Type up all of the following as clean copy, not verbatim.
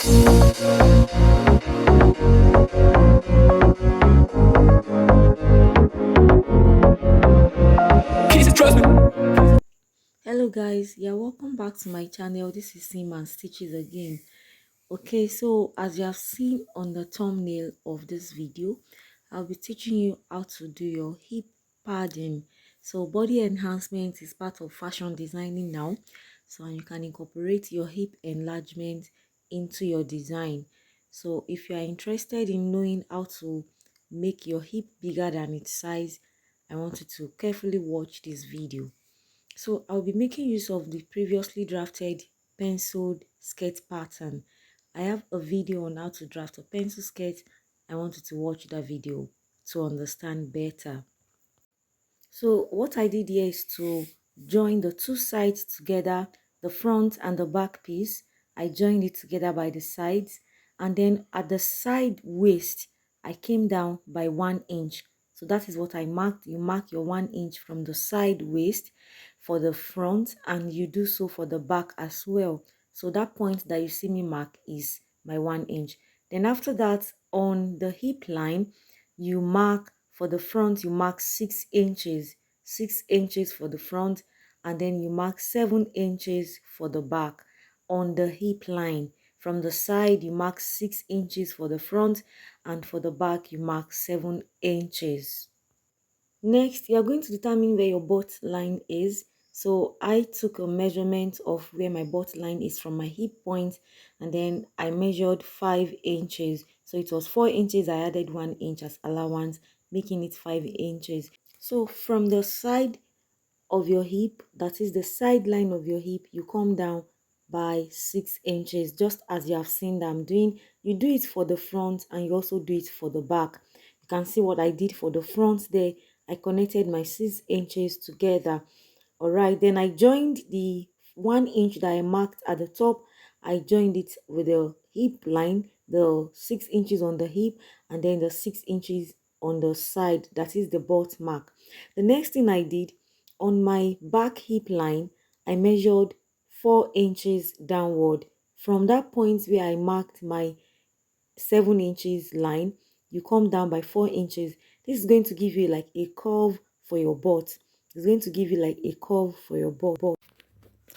Hello guys, yeah, welcome back to my channel. This is Sim and Stitches again. Okay, so as you have seen on the thumbnail of this video, I'll be teaching you how to do your hip padding. So body enhancement is part of fashion designing now, so you can incorporate your hip enlargement into your design. So if you are interested in knowing how to make your hip bigger than its size, I want you to carefully watch this video. So I'll be making use of the previously drafted penciled skirt pattern. I have a video on how to draft a pencil skirt. I want you to watch that video to understand better. So what I did here is to join the two sides together, the front and the back piece. I joined it together by the sides, and then at the side waist, I came down by 1 inch. So that is what I marked. You mark your 1 inch from the side waist for the front, and you do so for the back as well. So that point that you see me mark is my 1 inch. Then after that, on the hip line, you mark for the front, you mark 6 inches, 6 inches for the front, and then you mark 7 inches for the back on the hip line. From the side, you mark 6 inches for the front, and for the back, you mark 7 inches. Next, you are going to determine where your butt line is. So I took a measurement of where my butt line is from my hip point, and then I measured 5 inches. So it was 4 inches. I added 1 inch as allowance, making it 5 inches. So from the side of your hip, that is the sideline of your hip, you come down by 6 inches, just as you have seen that I'm doing. You do it for the front and you also do it for the back. You can see what I did for the front there. I connected my 6 inches together. All right, then I joined the 1 inch that I marked at the top. I joined it with the hip line, the 6 inches on the hip, and then the 6 inches on the side, that is the butt mark. The next thing I did, on my back hip line, I measured 4 inches downward. From that point where I marked my 7 inches line, you come down by 4 inches. This is going to give you like a curve for your butt. It's going to give you like a curve for your butt.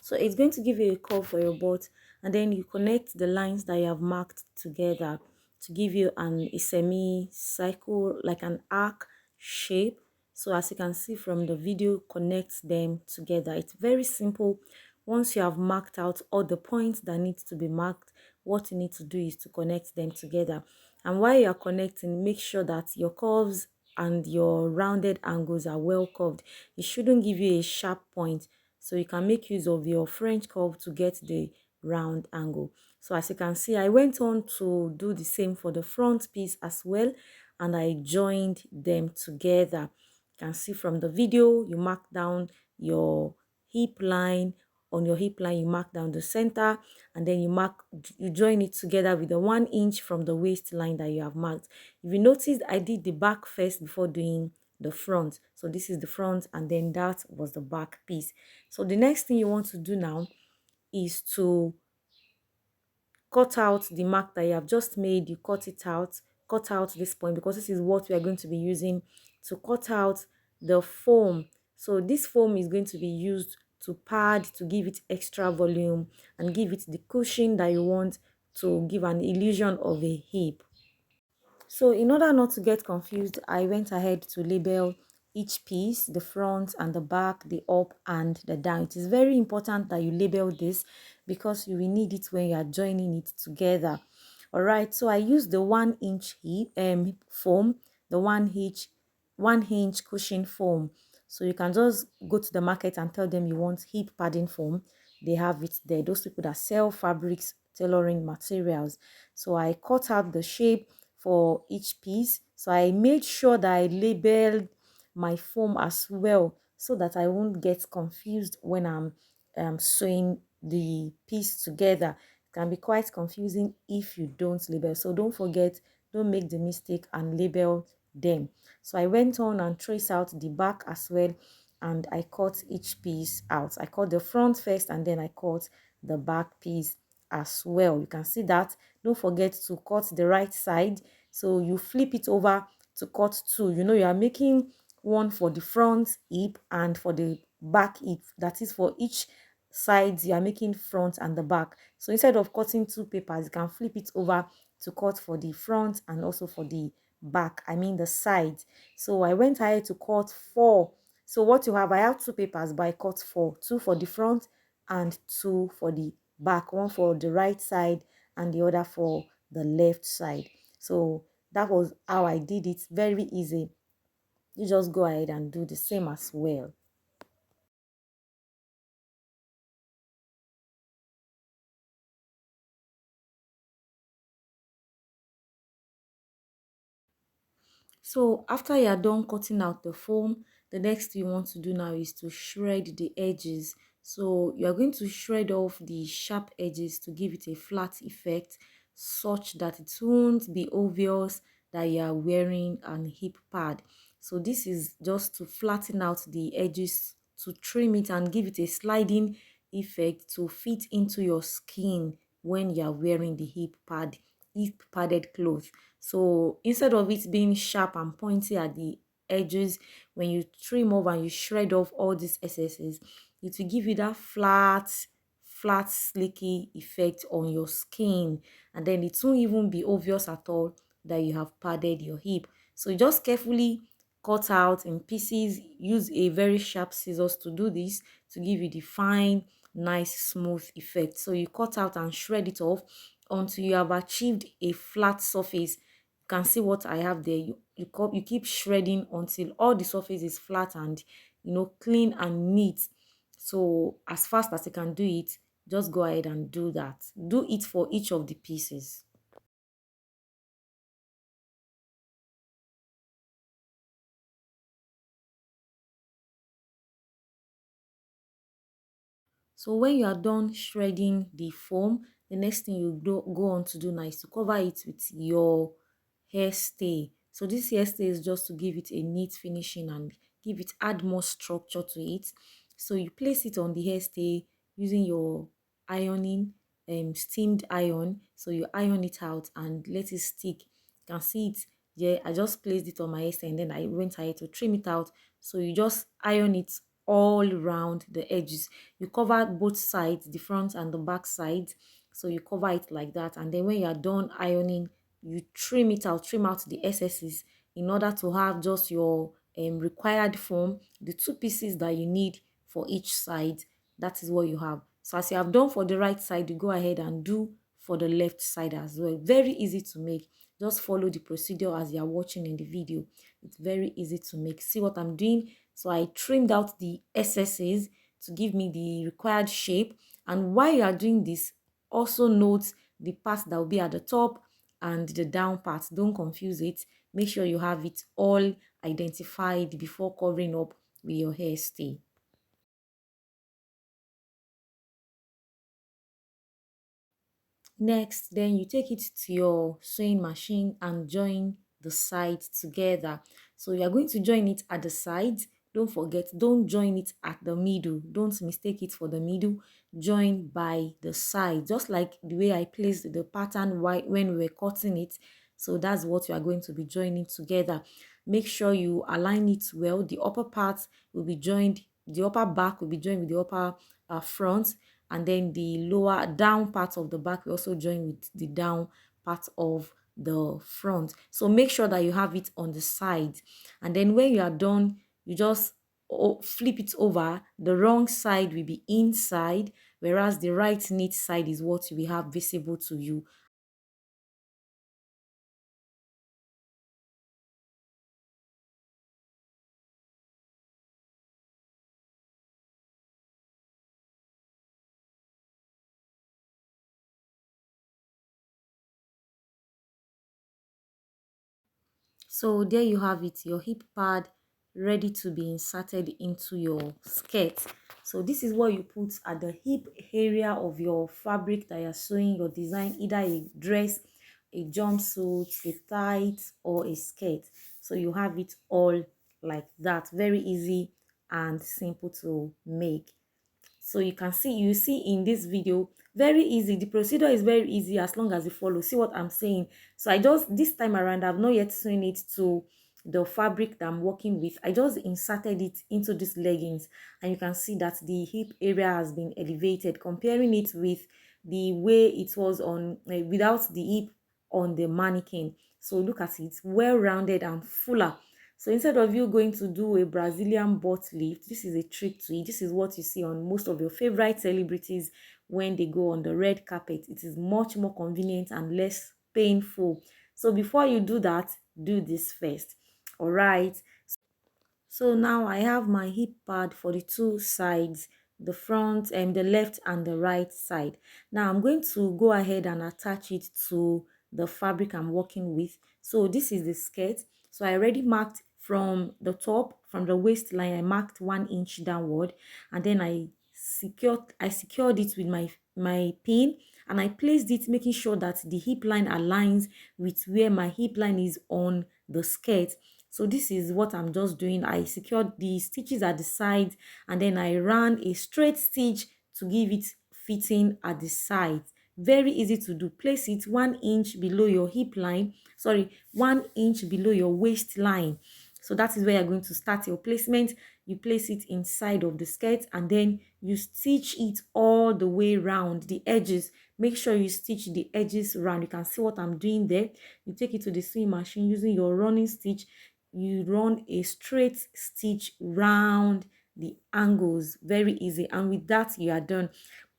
So it's going to give you a curve for your butt, and then you connect the lines that you have marked together to give you a semi-circle, like an arc shape. So as you can see from the video, connect them together. It's very simple. Once you have marked out all the points that need to be marked, what you need to do is to connect them together. And while you are connecting, make sure that your curves and your rounded angles are well curved. It shouldn't give you a sharp point, so you can make use of your French curve to get the round angle. So as you can see, I went on to do the same for the front piece as well, and I joined them together. You can see from the video, you mark down your hip line. On your hip line, you mark down the center, and then you join it together with the 1 inch from the waistline that you have marked. If you notice, I did the back first before doing the front. So this is the front, and then that was the back piece. So the next thing you want to do now is to cut out the mark that you have just made. You cut out this point, because this is what we are going to be using to cut out the foam. So this foam is going to be used to pad, to give it extra volume and give it the cushion that you want to give an illusion of a hip. So in order not to get confused, I went ahead to label each piece, the front and the back, the up and the down. It is very important that you label this, because you will need it when you are joining it together. All right, so I used the 1 inch foam, the 1 inch cushion foam. So you can just go to the market and tell them you want hip padding foam. They have it there. Those people that sell fabrics, tailoring materials. So I cut out the shape for each piece. So I made sure that I labeled my foam as well, so that I won't get confused when I'm sewing the piece together. It can be quite confusing if you don't label. So don't forget, don't make the mistake and label them. So I went on and traced out the back as well, and I cut each piece out. I cut the front first, and then I cut the back piece as well. You can see that. Don't forget to cut the right side. So you flip it over to cut two. You know, you are making one for the front hip and for the back hip. That is for each side you are making front and the back. So instead of cutting two papers, you can flip it over to cut for the front and also for the back, I mean the sides. So I went ahead to cut four. So what you have, I have two papers, but I cut four, two for the front and two for the back, one for the right side and the other for the left side. So that was how I did it. Very easy. You just go ahead and do the same as well. So after you are done cutting out the foam, the next thing you want to do now is to shred the edges. So you are going to shred off the sharp edges to give it a flat effect, such that it won't be obvious that you are wearing an hip pad. So this is just to flatten out the edges, to trim it and give it a sliding effect to fit into your skin when you are wearing the hip padded clothes. So instead of it being sharp and pointy at the edges, when you trim off and you shred off all these excesses, it will give you that flat slicky effect on your skin, and then it won't even be obvious at all that you have padded your hip. So just carefully cut out in pieces. Use a very sharp scissors to do this, to give you the fine, nice, smooth effect. So you cut out and shred it off until you have achieved a flat surface. You can see what I have there. You keep shredding until all the surface is flat and, you know, clean and neat. So as fast as you can do it, just go ahead and do that. Do it for each of the pieces. So when you are done shredding the foam, the next thing you go on to do now is to cover it with your hairstay. So this hairstay is just to give it a neat finishing and add more structure to it. So you place it on the hairstay using your ironing, steamed iron. So you iron it out and let it stick. You can see it. Yeah, I just placed it on my hairstay and then I went ahead to trim it out. So you just iron it all around the edges. You cover both sides, the front and the back sides. So you cover it like that, and then when you are done ironing, you trim out the excesses in order to have just your required foam, the two pieces that you need for each side. That is what you have. So as you have done for the right side, you go ahead and do for the left side as well. Very easy to make. Just follow the procedure as you are watching in the video. It's very easy to make. See what I'm doing? So I trimmed out the excesses to give me the required shape. And while you are doing this, also note the part that will be at the top and the down part. Don't confuse it. Make sure you have it all identified before covering up with your hairstay. Next, then you take it to your sewing machine and join the sides together. So you are going to join it at the sides. Don't forget, don't join it at the middle. Don't mistake it for the middle. Join by the side, just like the way I placed the pattern when we were cutting it. So that's what you are going to be joining together. Make sure you align it well. The upper part will be joined, the upper back will be joined with the upper front, and then the lower down part of the back will also join with the down part of the front. So make sure that you have it on the side, and then when you are done, you just flip it over. The wrong side will be inside, whereas the right neat side is what you will have visible to you. So there you have it, your hip pad ready to be inserted into your skirt. So this is what you put at the hip area of your fabric that you're sewing your design, either a dress, a jumpsuit, a tight, or a skirt. So you have it all like that. Very easy and simple to make. So you see in this video, Very easy. The procedure is very easy as long as you follow. See what I'm saying? So I just, this time around, I've not yet sewn it to the fabric that I'm working with. I just inserted it into these leggings, and you can see that the hip area has been elevated, comparing it with the way it was on without the hip on the mannequin. So look at it, well rounded and fuller. So instead of you going to do a Brazilian butt lift, this is a trick to it. This is what you see on most of your favorite celebrities when they go on the red carpet. It is much more convenient and less painful. So before you do that, do this first. All right. So now I have my hip pad for the two sides, the front and the left and the right side. Now I'm going to go ahead and attach it to the fabric I'm working with. So this is the skirt. So I already marked from the top, from the waistline, I marked 1 inch downward, and then I secured it with my pin, and I placed it making sure that the hip line aligns with where my hip line is on the skirt. So this is what I'm just doing. I secured the stitches at the side, and then I ran a straight stitch to give it fitting at the side. Very easy to do. Place it 1 inch below your hip line, sorry, 1 inch below your waistline. So that is where you're going to start your placement. You place it inside of the skirt, and then you stitch it all the way around the edges. Make sure you stitch the edges around. You can see what I'm doing there. You take it to the sewing machine using your running stitch. You run a straight stitch round the angles. Very easy, and with that you are done.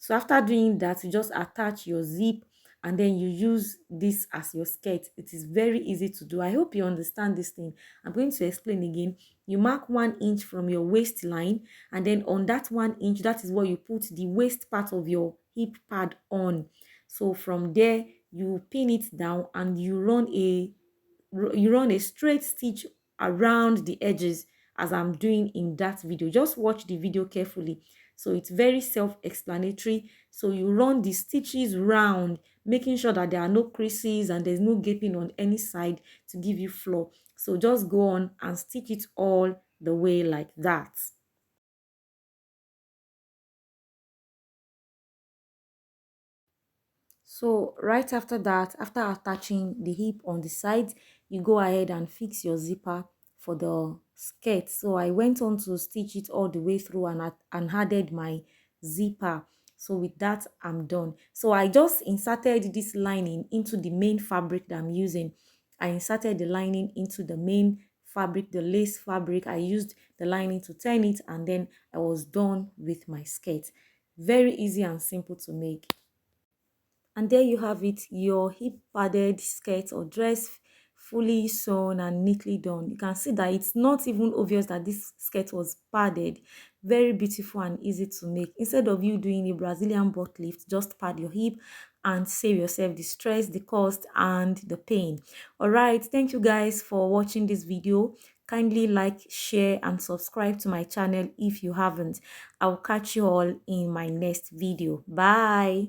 So after doing that, you just attach your zip, and then you use this as your skirt. It is very easy to do. I hope you understand this thing. I'm going to explain again. You mark 1 inch from your waistline, and then on that 1 inch, that is where you put the waist part of your hip pad on. So from there, you pin it down, and you run a straight stitch around the edges, as I'm doing in that video. Just watch the video carefully. So it's very self-explanatory. So you run the stitches round, making sure that there are no creases and there's no gaping on any side to give you flow. So just go on and stitch it all the way like that. So right after that, after attaching the hip on the side, you go ahead and fix your zipper for the skirt. So I went on to stitch it all the way through, and added my zipper. So with that, I'm done. So I just inserted this lining into the main fabric that I'm using. I inserted the lining into the main fabric, the lace fabric. I used the lining to turn it, and then I was done with my skirt. Very easy and simple to make. And there you have it, your hip padded skirt or dress, fully sewn and neatly done. You can see that it's not even obvious that this skirt was padded. Very beautiful and easy to make. Instead of you doing a Brazilian butt lift, just pad your hip and save yourself the stress, the cost, and the pain. All right, thank you guys for watching this video. Kindly like, share, and subscribe to my channel if you haven't. I'll catch you all in my next video. Bye.